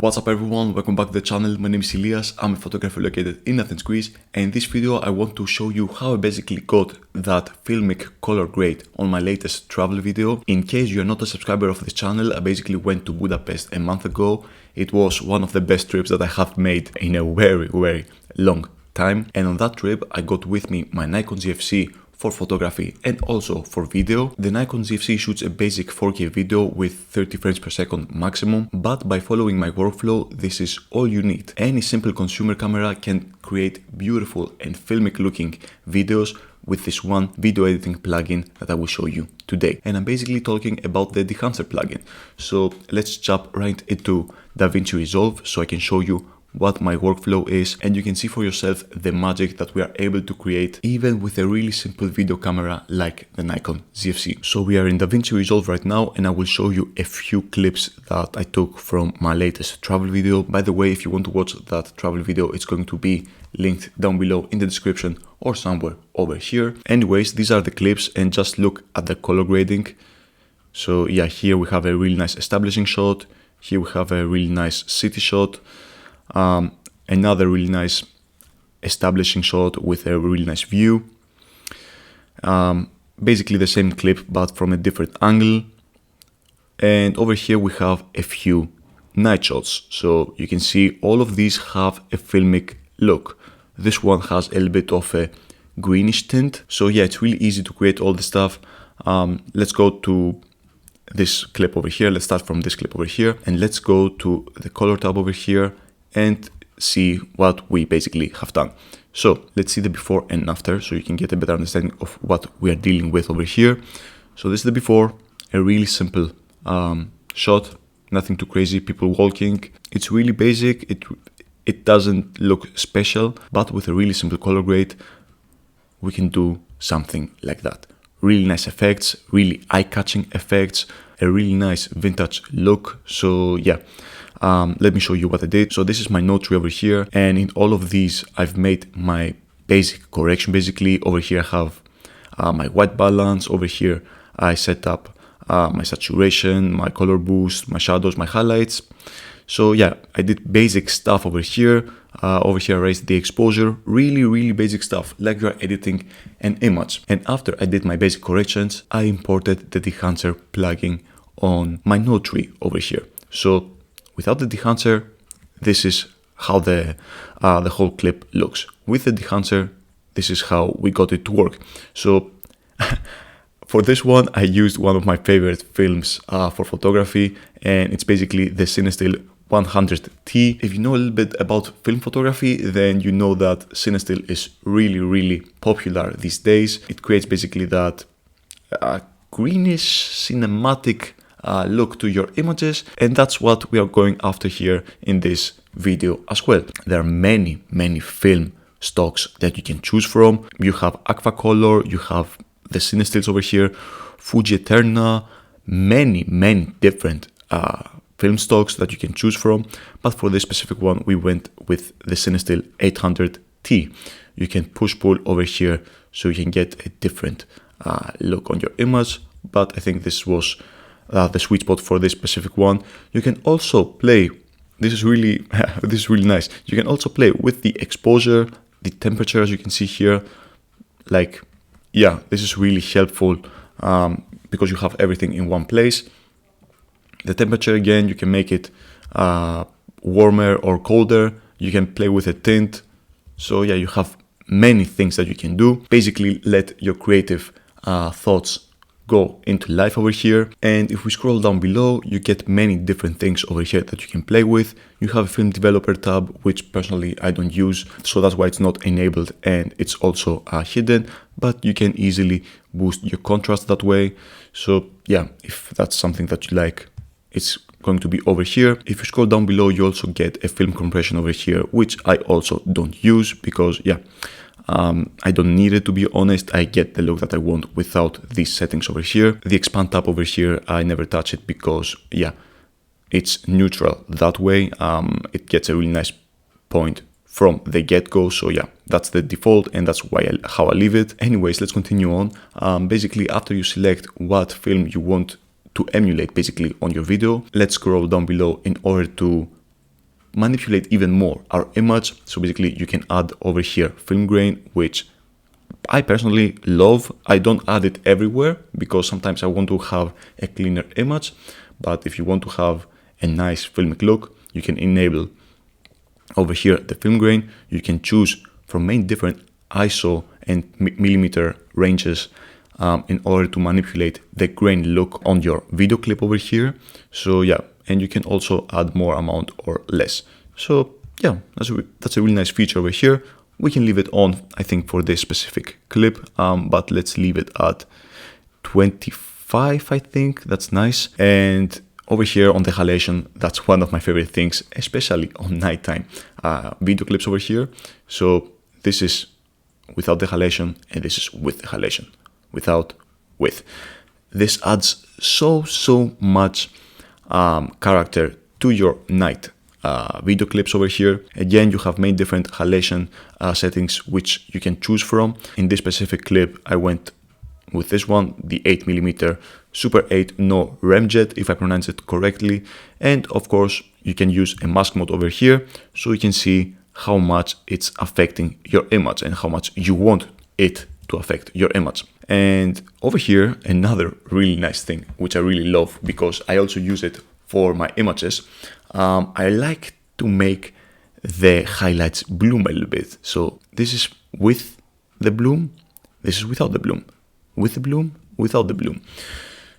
What's up everyone, welcome back to the channel. My name is Elias, I'm a photographer located in Athens, Greece, and in this video I want to show you how I basically got that filmic color grade on my latest travel video. In case you are not a subscriber of this channel, I basically went to Budapest a month ago. It was one of the best trips that I have made in a very long time, and on that trip I got with me my Nikon ZFC for photography and also for video. The Nikon ZFC shoots a basic 4K video with 30 frames per second maximum, but by following my workflow, this is all you need. Any simple consumer camera can create beautiful and filmic looking videos with this one video editing plugin that I will show you today. And I'm basically talking about the Dehancer plugin. So let's jump right into DaVinci Resolve so I can show you what my workflow is, and you can see for yourself the magic that we are able to create even with a really simple video camera like the Nikon ZFC. So we are in DaVinci Resolve right now, and I will show you a few clips that I took from my latest travel video. By the way, if you want to watch that travel video, it's going to be linked down below in the description or somewhere over here. Anyways, these are the clips, and just look at the color grading. So yeah, here we have a really nice establishing shot, here we have a really nice city shot, another really nice establishing shot with a really nice view. Basically the same clip but from a different angle. And over here we have a few night shots. So you can see all of these have a filmic look. This one has a little bit of a greenish tint. So yeah, it's really easy to create all the stuff. Let's go to this clip over here. Let's start from this clip over here, and let's go to the color tab over here and see what we basically have done. So let's see the before and after so you can get a better understanding of what we are dealing with over here. So this is the before, a really simple shot, nothing too crazy, people walking. It's really basic, it doesn't look special, but with a really simple color grade we can do something like that. Really nice effects, really eye-catching effects, a really nice vintage look. So yeah, let me show you what I did. So this is my note tree over here, and in all of these I've made my basic correction. Basically over here I have my white balance, over here I set up my saturation, my color boost, my shadows, my highlights. So yeah, I did basic stuff over here. Over here I raised the exposure, really basic stuff like you're editing an image. And after I did my basic corrections, I imported the Dehancer plugin on my node tree over here. So without the Dehancer, this is how the whole clip looks. With the Dehancer, this is how we got it to work. So for this one, I used one of my favorite films for photography, and it's basically the CineStill 100T. If you know a little bit about film photography, then you know that CineStill is really popular these days. It creates basically that greenish cinematic look to your images, and that's what we are going after here in this video as well. There are many film stocks that you can choose from. You have Aquacolor, you have the CineStills over here, Fuji Eterna, many different film stocks that you can choose from, but for this specific one we went with the CineStill 800T. You can push-pull over here so you can get a different look on your image, but I think this was the sweet spot for this specific one. You can also play, this is really nice, you can also play with the exposure, the temperature, as you can see here. Like, yeah, this is really helpful because you have everything in one place. The temperature, again, you can make it warmer or colder. You can play with a tint. So yeah, you have many things that you can do. Basically, let your creative thoughts go into life over here. And if we scroll down below, you get many different things over here that you can play with. You have a film developer tab, which personally I don't use, so that's why it's not enabled, and it's also hidden, but you can easily boost your contrast that way. So yeah, if that's something that you like, it's going to be over here. If you scroll down below, you also get a film compression over here, which I also don't use because yeah, I don't need it, to be honest. I get the look that I want without these settings over here. The expand tab over here, I never touch it because yeah, it's neutral that way. It gets a really nice point from the get-go. So yeah, that's the default, and that's how I leave it. Anyways, let's continue on. Basically, after you select what film you want to emulate basically on your video, let's scroll down below in order to manipulate even more our image. So basically you can add over here film grain, which I personally love. I don't add it everywhere because sometimes I want to have a cleaner image, but if you want to have a nice filmic look, you can enable over here the film grain. You can choose from many different ISO and millimeter ranges in order to manipulate the grain look on your video clip over here. So yeah, and you can also add more amount or less. So yeah, that's a really nice feature over here. We can leave it on, I think, for this specific clip, but let's leave it at 25, I think. That's nice. And over here on the halation, that's one of my favorite things, especially on nighttime video clips over here. So this is without the halation, and this is with the halation, without, with. This adds so much character to your night video clips over here. Again, you have many different halation settings which you can choose from. In this specific clip, I went with this one, the 8mm Super 8 no remjet, if I pronounce it correctly. And of course, you can use a mask mode over here, so you can see how much it's affecting your image and how much you want it to affect your image. And over here, another really nice thing, which I really love because I also use it for my images. I like to make the highlights bloom a little bit. So this is with the bloom, this is without the bloom, with the bloom, without the bloom.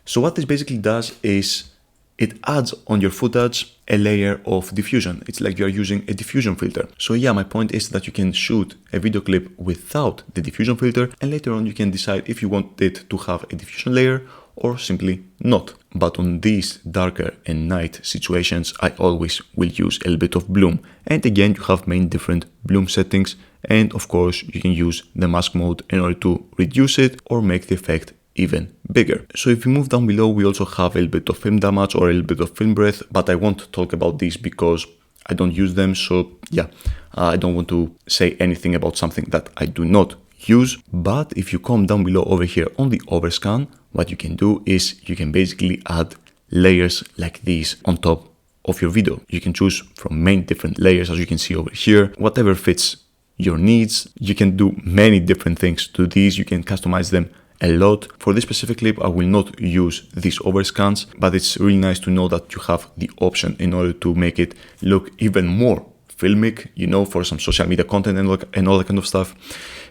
So what this basically does is it adds on your footage a layer of diffusion. It's like you're using a diffusion filter. So yeah, my point is that you can shoot a video clip without the diffusion filter, and later on you can decide if you want it to have a diffusion layer or simply not. But on these darker and night situations, I always will use a little bit of bloom. And again, you have many different bloom settings. And of course, you can use the mask mode in order to reduce it or make the effect even bigger. So if you move down below, we also have a little bit of film damage or a little bit of film breath, but I won't talk about these because I don't use them. So yeah, I don't want to say anything about something that I do not use. But if you come down below over here on the overscan, what you can do is you can basically add layers like these on top of your video. You can choose from many different layers, as you can see over here, whatever fits your needs. You can do many different things to these. You can customize them a lot. For this specific clip, I will not use these overscans, but it's really nice to know that you have the option in order to make it look even more filmic, you know, for some social media content and all that kind of stuff.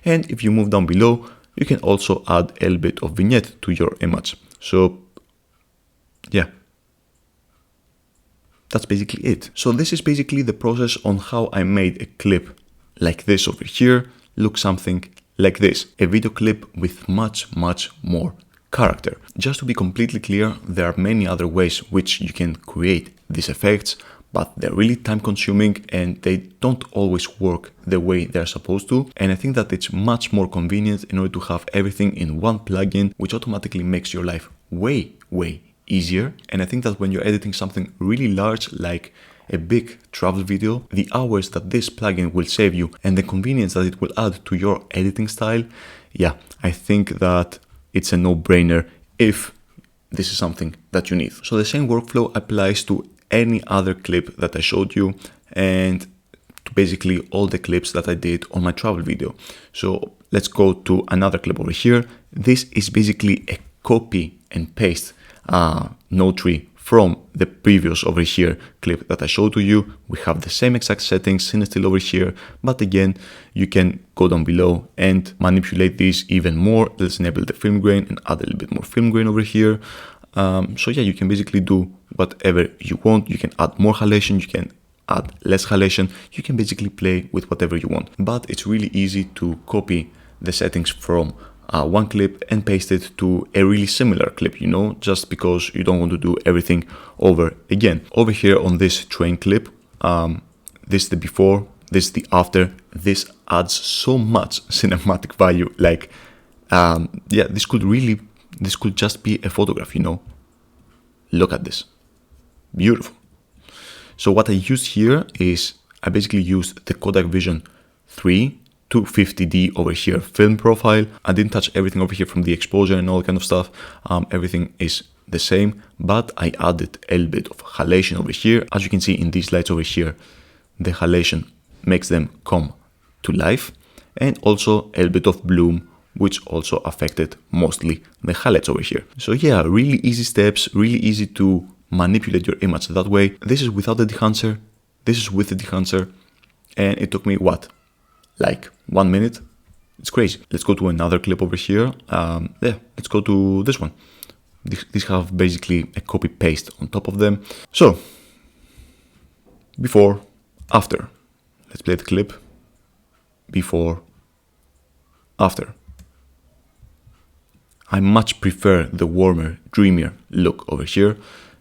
And if you move down below, you can also add a little bit of vignette to your image. So yeah, that's basically it. So this is basically the process on how I made a clip like this over here look something like this, a video clip with much more character. Just to be completely clear, there are many other ways which you can create these effects, but they're really time consuming and they don't always work the way they're supposed to. And I think that it's much more convenient in order to have everything in one plugin, which automatically makes your life way easier. And I think that when you're editing something really large, like a big travel video, the hours that this plugin will save you and the convenience that it will add to your editing style, yeah, I think that it's a no-brainer if this is something that you need. So the same workflow applies to any other clip that I showed you and to basically all the clips that I did on my travel video. So let's go to another clip over here. This is basically a copy and paste node tree from the previous over here clip that I showed to you. We have the same exact settings, scene still over here, but again, you can go down below and manipulate these even more. Let's enable the film grain and add a little bit more film grain over here. So yeah, you can basically do whatever you want. You can add more halation, you can add less halation. You can basically play with whatever you want, but it's really easy to copy the settings from one clip and paste it to a really similar clip, you know, just because you don't want to do everything over again. Over here on this train clip, this is the before, this is the after. This adds so much cinematic value. Like, yeah, this could just be a photograph, you know. Look at this, beautiful. So what I used here is I basically used the Kodak Vision 3 250D over here film profile. I didn't touch everything over here from the exposure and all that kind of stuff. Everything is the same, but I added a little bit of halation over here. As you can see in these lights over here, the halation makes them come to life, and also a little bit of bloom, which also affected mostly the highlights over here. So yeah, really easy steps, really easy to manipulate your image that way. This is without the Dehancer, this is with the Dehancer, and it took me what? Like 1 minute? It's crazy. Let's go to another clip over here. Yeah, let's go to this one. These have basically a copy paste on top of them. So, before, after. Let's play the clip. Before, after. I much prefer the warmer, dreamier look over here.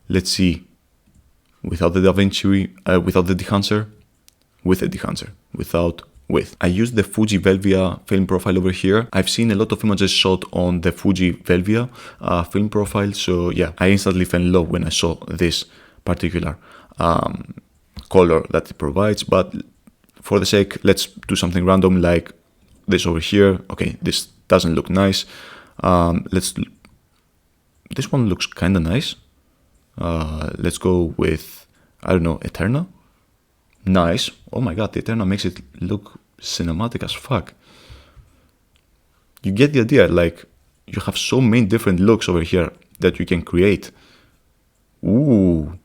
Let's see, without the without the Dehancer, with the Dehancer, without, with. I used the Fuji Velvia film profile over here. I've seen a lot of images shot on the Fuji Velvia film profile, so yeah, I instantly fell in love when I saw this particular color that it provides. But for the sake, let's do something random like this over here. Okay, this doesn't look nice. This one looks kind of nice. Let's go with, I don't know, Eterna. Nice. Oh my god, the Eterna makes it look cinematic as fuck. You get the idea, like, you have so many different looks over here that you can create. Ooh.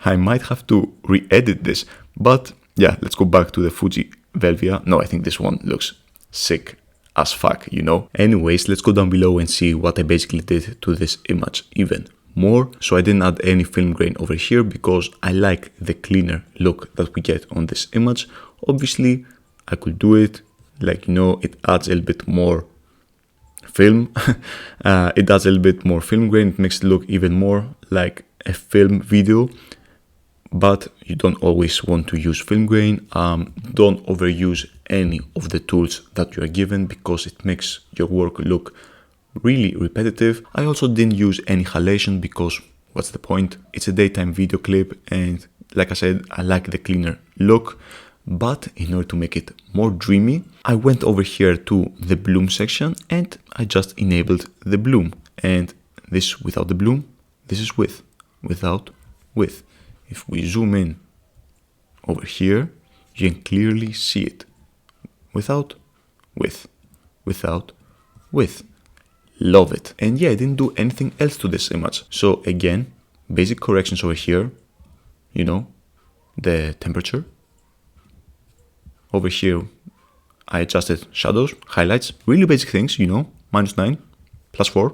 I might have to re-edit this, but yeah, let's go back to the Fuji Velvia. No, I think this one looks sick as fuck, you know. Anyways, let's go down below and see what I basically did to this image even more. So I didn't add any film grain over here because I like the cleaner look that we get on this image. Obviously, I could do it like, you know, it adds a little bit more film. It adds a little bit more film grain. It makes it look even more like a film video. But you don't always want to use film grain. Don't overuse any of the tools that you are given because it makes your work look really repetitive. I also didn't use any halation because what's the point? It's a daytime video clip, and like I said, I like the cleaner look. But in order to make it more dreamy, I went over here to the bloom section and I just enabled the bloom. And this without the bloom, this is with, without, with. If we zoom in over here, you can clearly see it. Without, with, without, with. Love it. And yeah, I didn't do anything else to this image. So again, basic corrections over here, you know, the temperature. Over here, I adjusted shadows, highlights, really basic things, you know, -9, +4.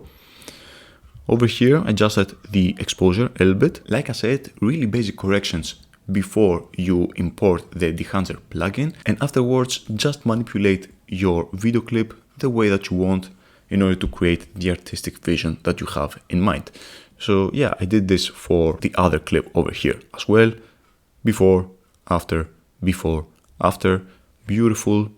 Over here, I adjusted the exposure a little bit. Like I said, really basic corrections before you import the Dehancer plugin. And afterwards, just manipulate your video clip the way that you want in order to create the artistic vision that you have in mind. So yeah, I did this for the other clip over here as well. Before, after, beautiful,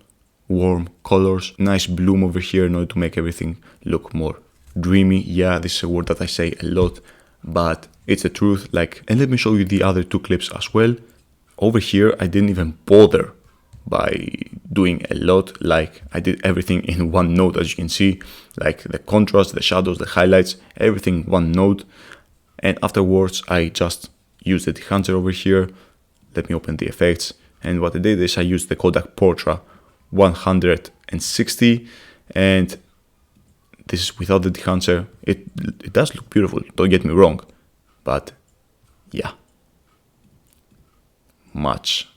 warm colors, nice bloom over here in order to make everything look more dreamy. Yeah, this is a word that I say a lot, but it's the truth. Like, and let me show you the other two clips as well. Over here, I didn't even bother by doing a lot. Like, I did everything in one note, as you can see, like the contrast, the shadows, the highlights, everything one note. And afterwards, I just used the Dehancer over here. Let me open the effects. And what I did is I used the Kodak Portra 160, and this is without the Dehancer. It does look beautiful, don't get me wrong, but yeah, much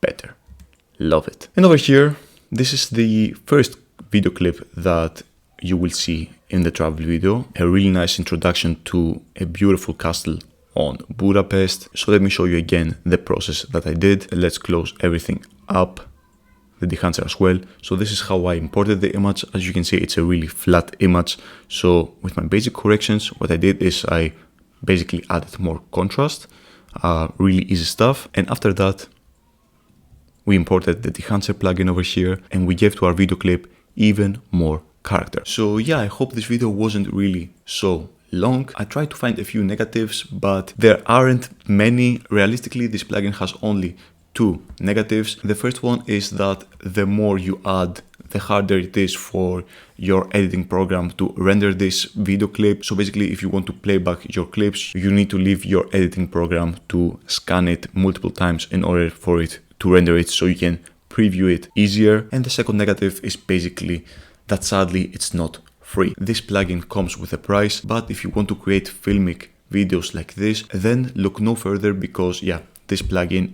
better. Love it. And over here, this is the first video clip that you will see in the travel video. A really nice introduction to a beautiful castle on Budapest. So let me show you again the process that I did. Let's close everything up, the Dehancer as well. So this is how I imported the image. As you can see, it's a really flat image. So with my basic corrections, what I did is I basically added more contrast, really easy stuff. And after that, we imported the Dehancer plugin over here and we gave to our video clip even more character. So yeah, I hope this video wasn't really so long. I tried to find a few negatives, but there aren't many. Realistically, this plugin has only two negatives. The first one is that the more you add the harder it is for your editing program to render this video clip. So basically, if you want to play back your clips, you need to leave your editing program to scan it multiple times in order for it to render it so you can preview it easier. And the second negative is basically that sadly it's not free. This plugin comes with a price, but if you want to create filmic videos like this, then look no further, because yeah, this plugin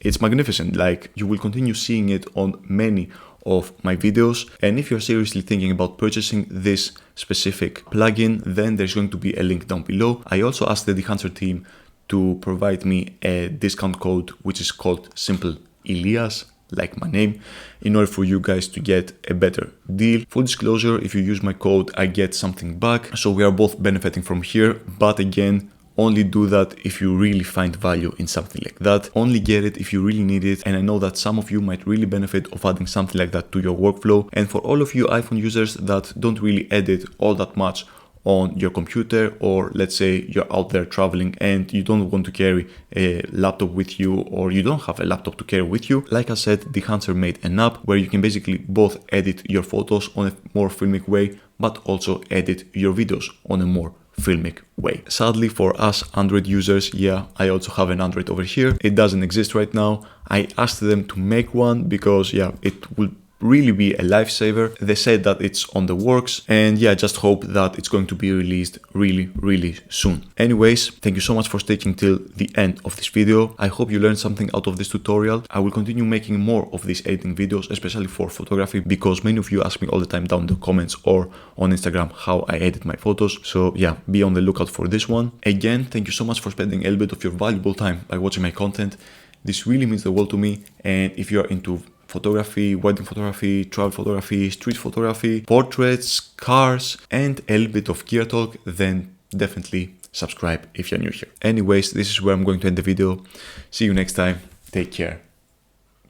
it's magnificent. Like, you will continue seeing it on many of my videos. And if you're seriously thinking about purchasing this specific plugin, then there's going to be a link down below. I also asked the Dehancer team to provide me a discount code, which is called Simple Elias, like my name, in order for you guys to get a better deal. Full disclosure, if you use my code, I get something back. So we are both benefiting from here. But again, only do that if you really find value in something like that. Only get it if you really need it. And I know that some of you might really benefit of adding something like that to your workflow. And for all of you iPhone users that don't really edit all that much on your computer, or let's say you're out there traveling and you don't want to carry a laptop with you, or you don't have a laptop to carry with you, like I said, Dehancer made an app where you can basically both edit your photos on a more filmic way, but also edit your videos on a more filmic way. Sadly for us Android users, yeah, I also have an Android over here. It doesn't exist right now. I asked them to make one because yeah, it will really be a lifesaver. They said that it's on the works, and yeah, just hope that it's going to be released really soon. Anyways, thank you so much for sticking till the end of this video. I hope you learned something out of this tutorial. I will continue making more of these editing videos, especially for photography, because many of you ask me all the time down in the comments or on Instagram how I edit my photos. So yeah, be on the lookout for this one. Again, thank you so much for spending a little bit of your valuable time by watching my content. This really means the world to me. And if you're into photography, wedding photography, travel photography, street photography, portraits, cars, and a little bit of gear talk, then definitely subscribe if you're new here. Anyways, this is where I'm going to end the video. See you next time. Take care.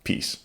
Peace.